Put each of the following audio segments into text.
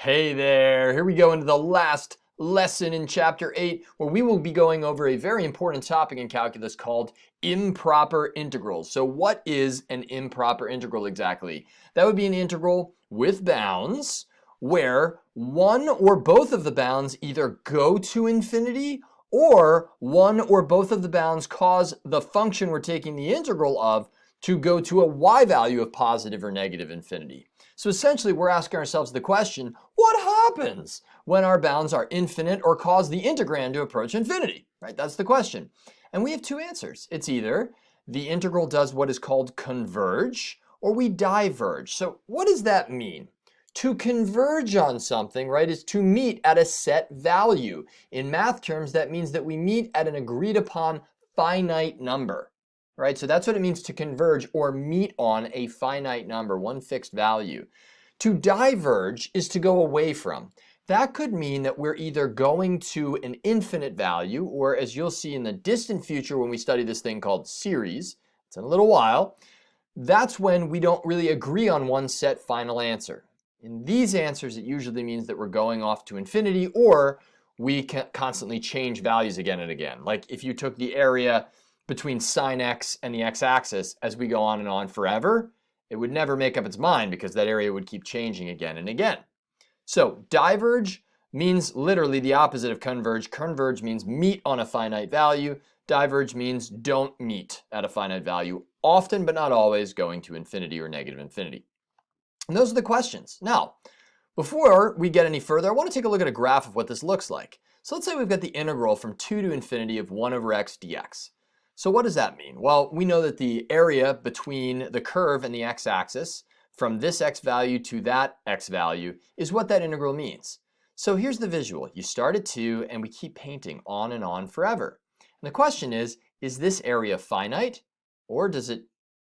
Hey there, here we go into the last lesson in chapter 8 where we will be going over a very important topic in calculus called improper integrals. So what is an improper integral exactly? That would be an integral with bounds where one or both of the bounds either go to infinity or one or both of the bounds cause the function we're taking the integral of to go to a y value of positive or negative infinity. So essentially we're asking ourselves the question, what happens when our bounds are infinite or cause the integrand to approach infinity? Right? That's the question. And we have two answers. It's either the integral does what is called converge or we diverge. So what does that mean? To converge on something, right, is to meet at a set value. In math terms, that means that we meet at an agreed upon finite number. Right, so that's what it means to converge or meet on a finite number, one fixed value. To diverge is to go away from. That could mean that we're either going to an infinite value, or as you'll see in the distant future when we study this thing called series, it's in a little while, that's when we don't really agree on one set final answer. In these answers, it usually means that we're going off to infinity, or we can constantly change values again and again. Like if you took the area between sine x and the x-axis as we go on and on forever, it would never make up its mind because that area would keep changing again and again. So diverge means literally the opposite of converge. Converge means meet on a finite value. Diverge means don't meet at a finite value, often but not always going to infinity or negative infinity. And those are the questions. Now, before we get any further, I want to take a look at a graph of what this looks like. So let's say we've got the integral from 2 to infinity of 1 over x dx. So what does that mean? Well, we know that the area between the curve and the x-axis from this x value to that x value is what that integral means. So here's the visual. You start at 2 and we keep painting on and on forever. And the question is this area finite or does it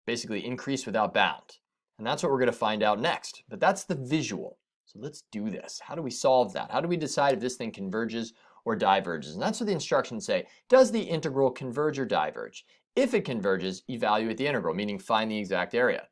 basically increase without bound? And that's what we're going to find out next. But that's the visual. So let's do this. How do we solve that? How do we decide if this thing converges or diverges? And that's what the instructions say. Does the integral converge or diverge? If it converges, evaluate the integral, meaning find the exact area.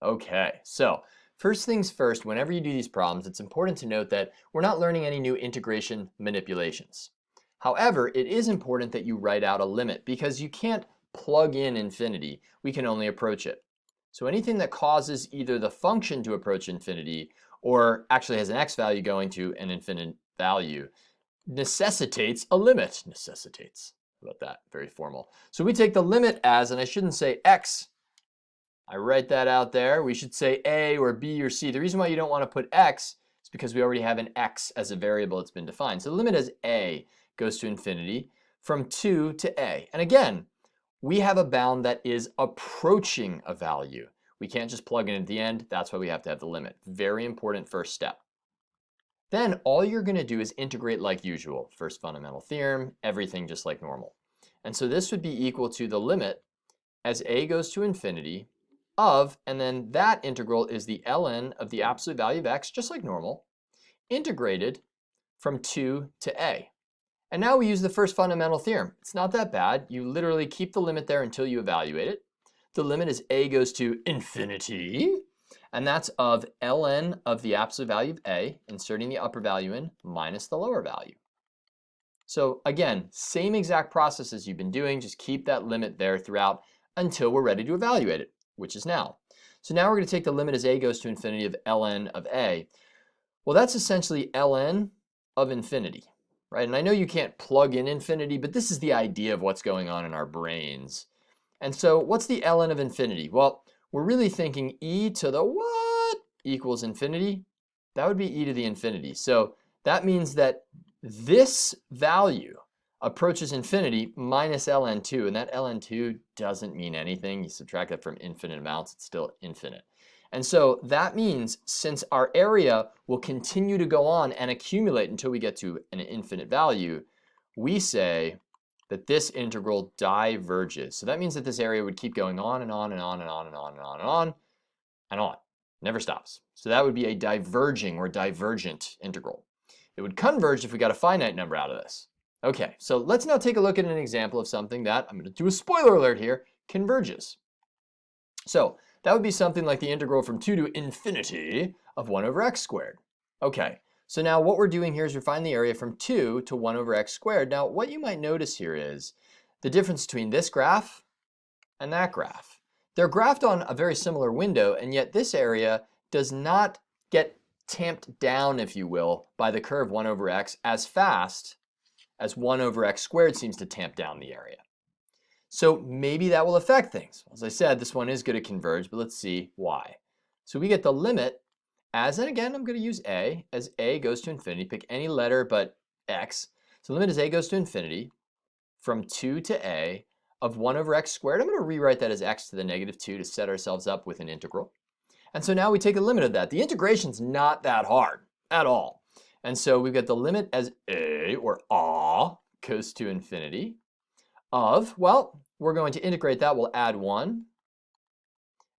Okay, so first things first, whenever you do these problems, it's important to note that we're not learning any new integration manipulations. However, it is important that you write out a limit because you can't plug in infinity. We can only approach it. So anything that causes either the function to approach infinity or actually has an x value going to an infinite value necessitates a limit. Necessitates. How about that? Very formal. So we take the limit as, and I shouldn't say x. I write that out there. We should say a or b or c. The reason why you don't want to put x is because we already have an x as a variable that's been defined. So the limit as a goes to infinity from 2 to a. And again, we have a bound that is approaching a value. We can't just plug in at the end. That's why we have to have the limit. Very important first step. Then all you're going to do is integrate like usual. First fundamental theorem, everything just like normal. And so this would be equal to the limit as a goes to infinity of, and then that integral is the ln of the absolute value of x, just like normal, integrated from 2 to a. And now we use the first fundamental theorem. It's not that bad. You literally keep the limit there until you evaluate it. The limit is a goes to infinity. And that's of ln of the absolute value of a, inserting the upper value in, minus the lower value. So again, same exact process as you've been doing, just keep that limit there throughout until we're ready to evaluate it, which is now. So now we're going to take the limit as a goes to infinity of ln of a. Well, that's essentially ln of infinity, right? And I know you can't plug in infinity, but this is the idea of what's going on in our brains. And so what's the ln of infinity? Well, we're really thinking e to the what equals infinity. That would be e to the infinity. So that means that this value approaches infinity minus ln2, and that ln2 doesn't mean anything. You subtract that from infinite amounts, it's still infinite. And so that means since our area will continue to go on and accumulate until we get to an infinite value, we say that this integral diverges. So that means that this area would keep going on and on and on and on and on and on and on and on. Never stops. So that would be a diverging or divergent integral. It would converge if we got a finite number out of this. Okay, so let's now take a look at an example of something that, I'm going to do a spoiler alert here, converges. So that would be something like the integral from 2 to infinity of 1 over x squared. Okay, So now what we're doing here is we're finding the area from 2 to 1 over x squared. Now what you might notice here is the difference between this graph and that graph. They're graphed on a very similar window, and yet this area does not get tamped down, if you will, by the curve 1 over x as fast as 1 over x squared seems to tamp down the area. So maybe that will affect things. As I said, this one is going to converge, but let's see why. So we get the limit as, and again, I'm going to use a, as a goes to infinity. Pick any letter but x. So limit as a goes to infinity from 2 to a of 1 over x squared. I'm going to rewrite that as x to the negative 2 to set ourselves up with an integral. And so now we take a limit of that. The integration's not that hard at all. And so we've got the limit as a, or a, goes to infinity of, well, we're going to integrate that. We'll add 1.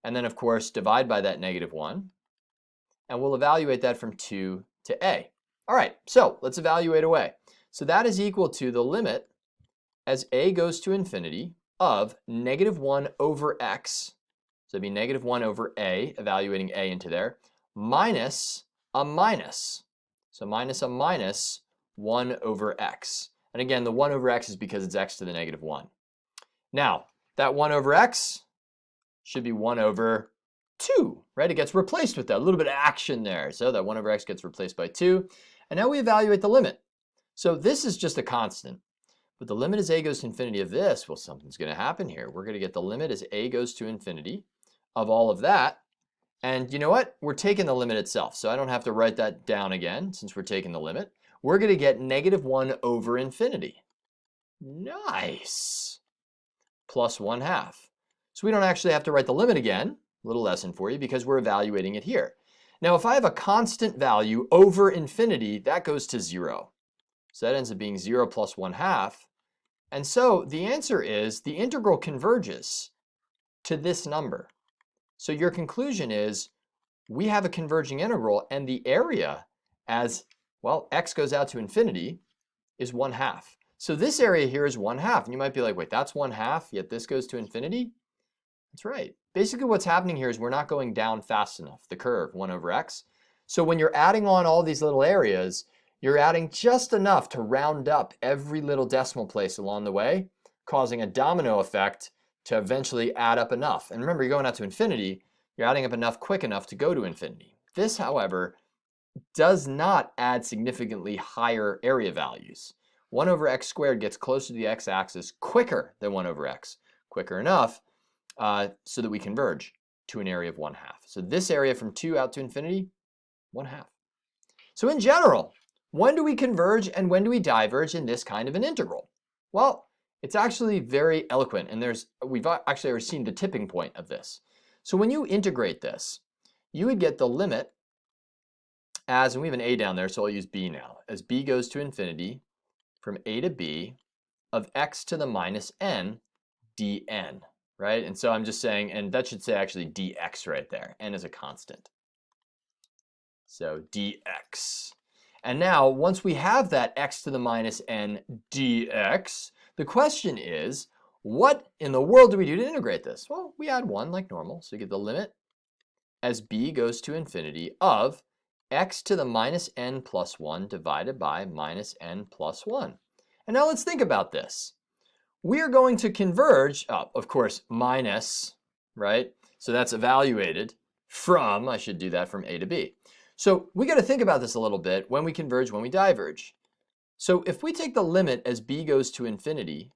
And then, of course, divide by that negative 1. And we'll evaluate that from 2 to a. All right, so let's evaluate away. So that is equal to the limit as a goes to infinity of negative 1 over x. So it'd be negative 1 over a, evaluating a into there, minus a minus. So minus a minus 1 over x. And again, the 1 over x is because it's x to the negative 1. Now, that 1 over x should be 1 over 2, right? It gets replaced with that. A little bit of action there. So that 1 over x gets replaced by 2. And now we evaluate the limit. So this is just a constant. But the limit as a goes to infinity of this, well, something's going to happen here. We're going to get the limit as a goes to infinity of all of that. And you know what? We're taking the limit itself. So I don't have to write that down again since we're taking the limit. We're going to get negative 1 over infinity. Nice. Plus 1/2. So we don't actually have to write the limit again. A little lesson for you because we're evaluating it here. Now, if I have a constant value over infinity, that goes to 0. So that ends up being 0 plus 1/2. And so the answer is the integral converges to this number. So your conclusion is we have a converging integral, and the area as, well, x goes out to infinity is 1/2. So this area here is 1/2. And you might be like, wait, that's 1/2, yet this goes to infinity? That's right. Basically what's happening here is we're not going down fast enough, the curve 1 over x. So when you're adding on all these little areas, you're adding just enough to round up every little decimal place along the way, causing a domino effect to eventually add up enough. And remember, you're going out to infinity, you're adding up enough quick enough to go to infinity. This, however, does not add significantly higher area values. 1 over x squared gets closer to the x-axis quicker than 1 over x. Quicker enough so that we converge to an area of 1/2. So this area from 2 out to infinity, 1/2. So in general, when do we converge and when do we diverge in this kind of an integral? Well, it's actually very eloquent, and we've actually already seen the tipping point of this. So when you integrate this, you would get the limit as, and we have an a down there, so I'll use b now, as b goes to infinity from a to b of x to the minus n dn, right? And so I'm just saying, and that should say actually dx right there, n is a constant. So dx. And now, once we have that x to the minus n dx, the question is, what in the world do we do to integrate this? Well, we add 1 like normal. So you get the limit as b goes to infinity of x to the minus n plus 1 divided by minus n plus 1. And now let's think about this. We are going to converge, of course, minus, right? So that's evaluated from, I should do that from a to b. So we got to think about this a little bit when we converge, when we diverge. So if we take the limit as b goes to infinity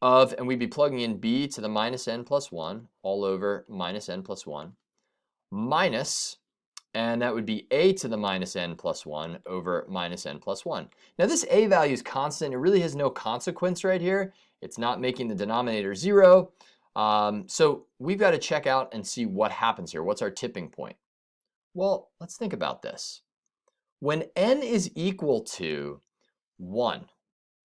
of, and we'd be plugging in b to the minus n plus 1 all over minus n plus 1, minus, and that would be a to the minus n plus 1 over minus n plus 1. Now this a value is constant. It really has no consequence right here. It's not making the denominator 0. So we've got to check out and see what happens here. What's our tipping point? Well, let's think about this. When n is equal to 1,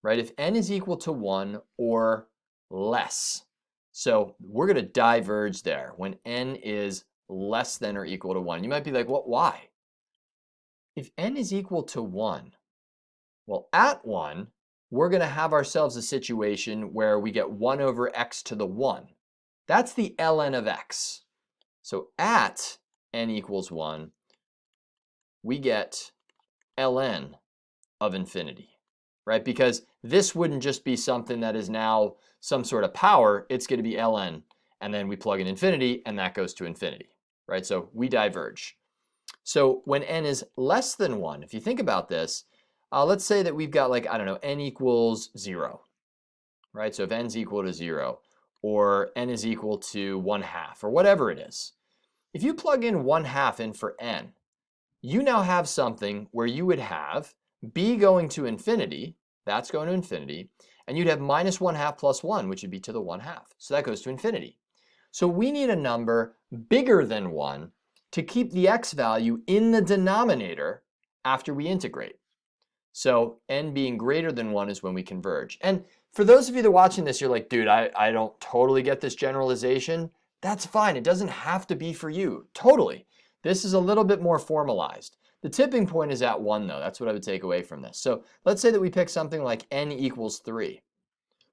right? If n is equal to 1 or less, so we're going to diverge there when n is less than or equal to 1. You might be like, well, why? If n is equal to 1, well, at 1, we're going to have ourselves a situation where we get 1 over x to the 1. That's the ln of x. So at n equals 1, we get ln of infinity, right? Because this wouldn't just be something that is now some sort of power, it's going to be ln, and then we plug in infinity, and that goes to infinity, right? So we diverge. So when n is less than 1, if you think about this, let's say that we've got like, I don't know, n equals 0, right? So if n's equal to 0, or n is equal to 1/2, or whatever it is, if you plug in 1/2 in for n, you now have something where you would have b going to infinity, that's going to infinity, and you'd have minus 1/2 plus 1, which would be to the 1/2. So that goes to infinity. So we need a number bigger than 1 to keep the x value in the denominator after we integrate. So n being greater than 1 is when we converge. And for those of you that are watching this, you're like, dude, I don't totally get this generalization. That's fine. It doesn't have to be for you. Totally. This is a little bit more formalized. The tipping point is at 1, though. That's what I would take away from this. So let's say that we pick something like n equals 3.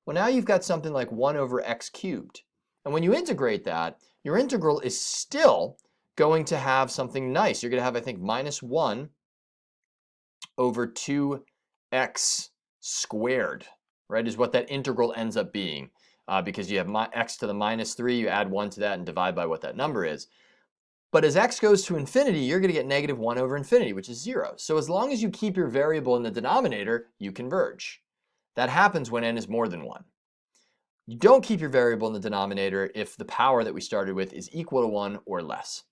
Well, now you've got something like 1 over x cubed. And when you integrate that, your integral is still going to have something nice. You're going to have, I think, minus 1 over 2x squared, right, is what that integral ends up being. Because you have x to the minus 3, you add 1 to that and divide by what that number is. But as x goes to infinity, you're going to get negative 1 over infinity, which is 0. So as long as you keep your variable in the denominator, you converge. That happens when n is more than 1. You don't keep your variable in the denominator if the power that we started with is equal to 1 or less.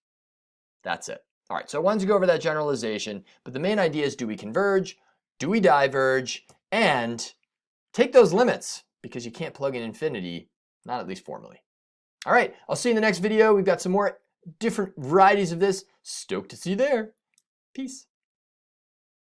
That's it. All right, so I wanted to go over that generalization, but the main idea is, do we converge? Do we diverge? And take those limits, because you can't plug in infinity, not at least formally. All right, I'll see you in the next video. We've got some more different varieties of this. Stoked to see you there. Peace.